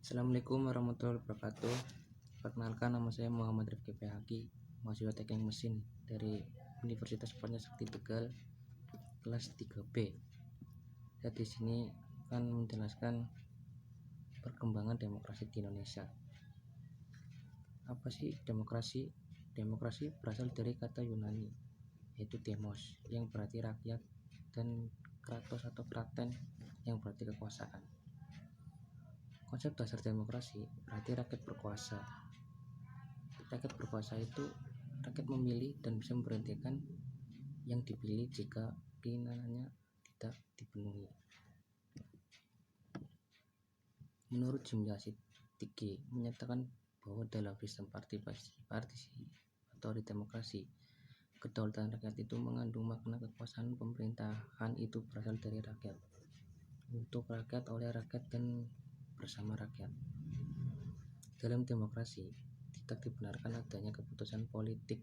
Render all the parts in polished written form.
Assalamualaikum warahmatullahi wabarakatuh. Perkenalkan, nama saya Muhammad Rifki Pehaki, mahasiswa Teknik Mesin dari Universitas Pancasakti Tegal, kelas 3B. Saya di sini akan menjelaskan perkembangan demokrasi di Indonesia. Apa sih demokrasi? Demokrasi berasal dari kata Yunani, yaitu demos, yang berarti rakyat, dan kratos atau kraten, yang berarti kekuasaan. Konsep dasar demokrasi berarti rakyat berkuasa. Rakyat berkuasa itu rakyat memilih dan bisa memberhentikan yang dipilih jika keinginannya tidak dipenuhi. Menurut Jimmy Asitiki menyatakan bahwa dalam sistem partisipatory demokrasi, kedaulatan rakyat itu mengandung makna kekuasaan pemerintahan itu berasal dari rakyat, untuk rakyat, oleh rakyat, dan bersama rakyat. Dalam demokrasi, tidak dibenarkan adanya keputusan politik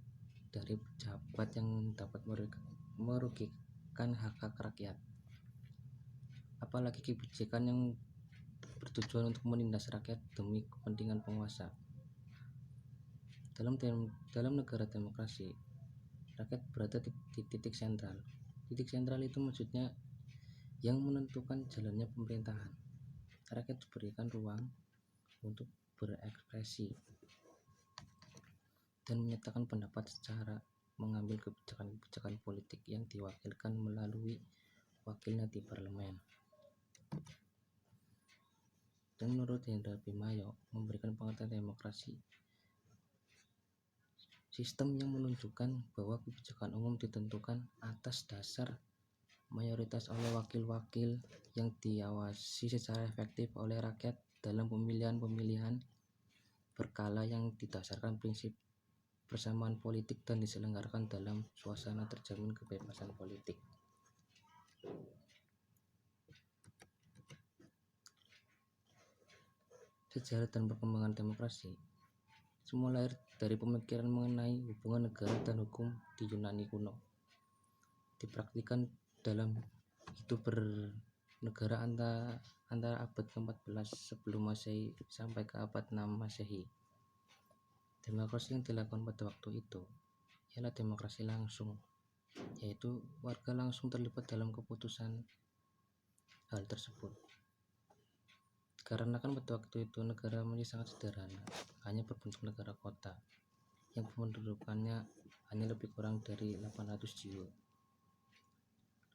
dari pejabat yang dapat merugikan hak-hak rakyat, apalagi kebijakan yang bertujuan untuk menindas rakyat demi kepentingan penguasa. Dalam negara demokrasi, rakyat berada di titik sentral. Titik sentral itu maksudnya yang menentukan jalannya pemerintahan. Rakyat diberikan ruang untuk berekspresi dan menyatakan pendapat secara mengambil kebijakan-kebijakan politik yang diwakilkan melalui wakilnya di parlemen. Dan menurut Hendra Bimayo memberikan pengertian demokrasi, sistem yang menunjukkan bahwa kebijakan umum ditentukan atas dasar mayoritas oleh wakil-wakil yang diawasi secara efektif oleh rakyat dalam pemilihan-pemilihan berkala yang didasarkan prinsip persamaan politik dan diselenggarakan dalam suasana terjamin kebebasan politik. Sejarah dan perkembangan demokrasi semua lahir dari pemikiran mengenai hubungan negara dan hukum di Yunani kuno, dipraktikkan dalam hidup bernegara antara abad ke-14 sebelum Masehi sampai ke abad 6 Masehi. Demokrasi yang dilakukan pada waktu itu ialah demokrasi langsung, yaitu warga langsung terlibat dalam keputusan hal tersebut. Karena pada waktu itu negara masih sangat sederhana, hanya berbentuk negara kota yang pendudukannya hanya lebih kurang dari 800.000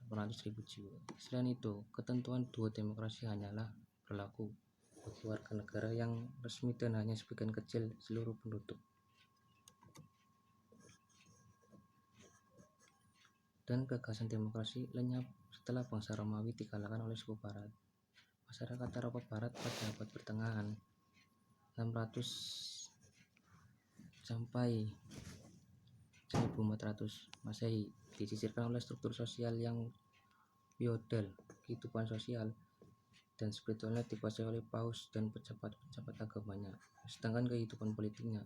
jiwa. Selain itu, ketentuan dua demokrasi hanyalah berlaku bagi warga negara yang resmi dan hanya sebagian kecil seluruh penduduk. Dan gagasan demokrasi lenyap setelah bangsa Romawi dikalahkan oleh suku Barat. Masyarakat Eropa Barat pada abad pertengahan 600 sampai 1400 Masehi disisirkan oleh struktur sosial yang feodal. Kehidupan sosial dan spiritualnya dikuasai oleh paus dan pejabat-pejabat agamanya, sedangkan kehidupan politiknya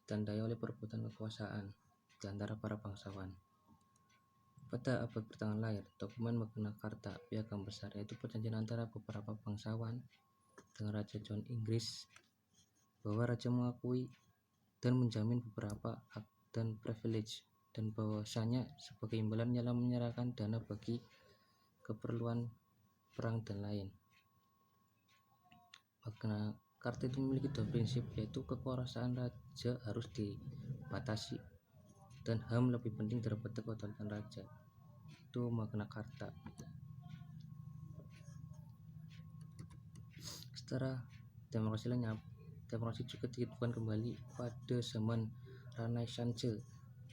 ditandai oleh perebutan kekuasaan di antara para bangsawan. Pada abad pertengahan lahir dokumen Magna Carta, piagam besar, yaitu perjanjian antara beberapa bangsawan dengan Raja John Inggris, bahwa raja mengakui dan menjamin beberapa hak dan privilege, dan bahwasanya sebagai imbalan ialah menyerahkan dana bagi keperluan perang dan lain. Magna Carta itu memiliki dua prinsip, yaitu kekuasaan raja harus dibatasi dan HAM lebih penting daripada kedaulatan raja. Itu Magna Carta. Setelah demokrasi lenyap, demokrasi juga dihidupkan kembali pada zaman Renaissance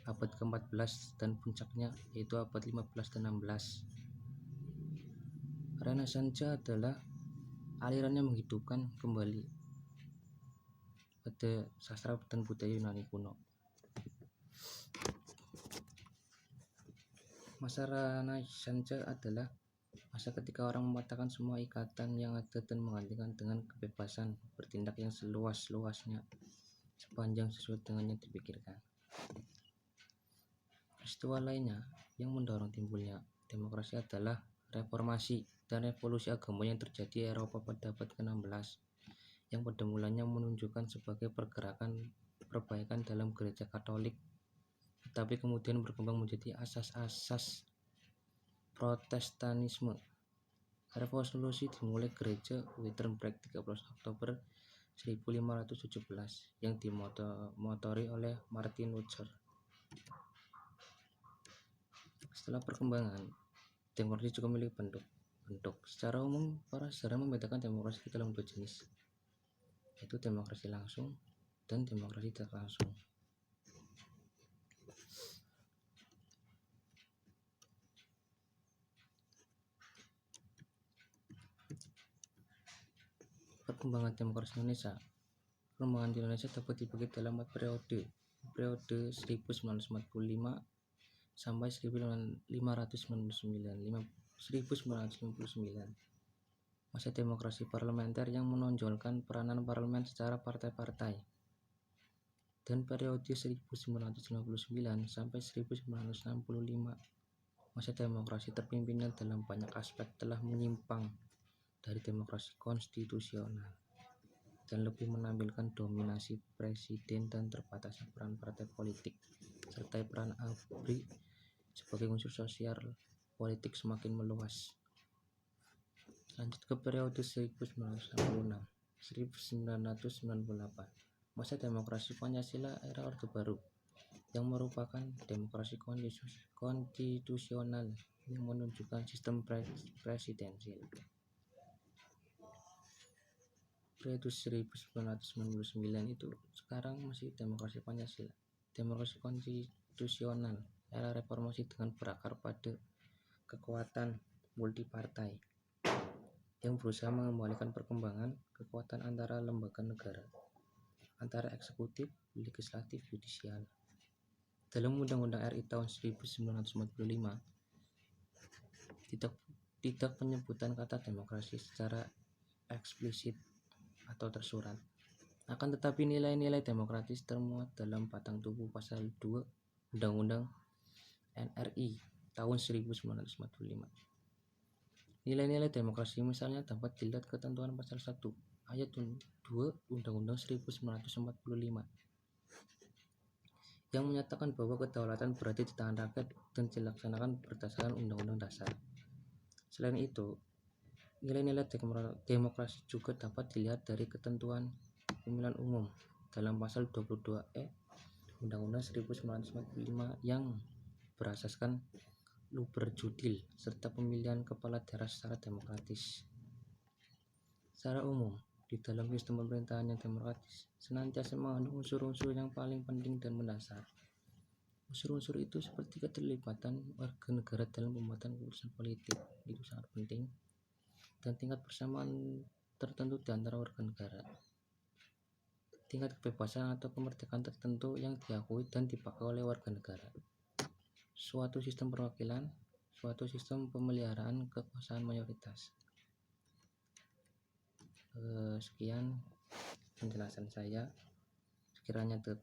abad ke-14 dan puncaknya yaitu abad 15 dan 16. Renaissance adalah aliran yang menghidupkan kembali pada sastra dan budaya Yunani kuno. Masa Renaissance adalah masa ketika orang mematahkan semua ikatan yang ada dan menggantikan dengan kebebasan bertindak yang seluas-luasnya sepanjang sesuai dengan yang dipikirkan. Peristiwa lainnya yang mendorong timbulnya demokrasi adalah reformasi dan revolusi agama yang terjadi di Eropa pada abad ke-16, yang pada mulanya menunjukkan sebagai pergerakan perbaikan dalam gereja Katolik, tetapi kemudian berkembang menjadi asas-asas Protestanisme. Revolusi dimulai gereja Wittenberg 13 Oktober 1517 yang dimotori oleh Martin Luther. Setelah perkembangan, demokrasi juga memiliki bentuk. Secara umum, para sejarah membedakan demokrasi ke dalam dua jenis, yaitu demokrasi langsung dan demokrasi tidak langsung. Perkembangan demokrasi Indonesia. Perkembangan di Indonesia dapat dibagi dalam 4 periode. Periode 1945 sampai 1959. Masa demokrasi parlementer yang menonjolkan peranan parlemen secara partai-partai. Dan periode 1959 sampai 1965. Masa demokrasi terpimpinnya dalam banyak aspek telah menyimpang dari demokrasi konstitusional dan lebih menampilkan dominasi presiden dan terbatasnya peran partai politik serta peran ABRI sebagai unsur sosial politik semakin meluas. Lanjut ke periode 1998, masa demokrasi Pancasila era Orde Baru yang merupakan demokrasi konstitusional yang menunjukkan sistem presidensial. Periode 1999 itu sekarang masih demokrasi Pancasila, demokrasi konstitusional era reformasi dengan berakar pada kekuatan multipartai yang berusaha mengembalikan perkembangan kekuatan antara lembaga negara, antara eksekutif, legislatif, yudisial. Dalam Undang-Undang RI tahun 1945 tidak penyebutan kata demokrasi secara eksplisit atau tersurat. Akan tetapi nilai-nilai demokratis termuat dalam batang tubuh pasal 2 Undang-Undang NRI tahun 1945. Nilai-nilai demokrasi misalnya dapat dilihat ketentuan pasal 1 ayat 2 Undang-Undang 1945 yang menyatakan bahwa kedaulatan berada di tangan rakyat dan dilaksanakan berdasarkan Undang-Undang Dasar. Selain itu, nilai-nilai demokrasi juga dapat dilihat dari ketentuan pemilihan umum dalam pasal 22E Undang-Undang 1945 yang berasaskan luberjudil serta pemilihan kepala daerah secara demokratis. Secara umum, di dalam sistem pemerintahan yang demokratis senantiasa mengandung unsur-unsur yang paling penting dan mendasar. Unsur-unsur itu seperti keterlibatan warga negara dalam pembuatan keputusan politik, itu sangat penting, dan tingkat persamaan tertentu di antara warga negara, tingkat kebebasan atau kemerdekaan tertentu yang diakui dan dipakai oleh warga negara, suatu sistem perwakilan, suatu sistem pemeliharaan kekuasaan mayoritas. Sekian penjelasan saya. Sekiranya ada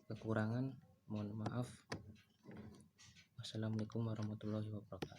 kekurangan, mohon maaf. Wassalamualaikum warahmatullahi wabarakatuh.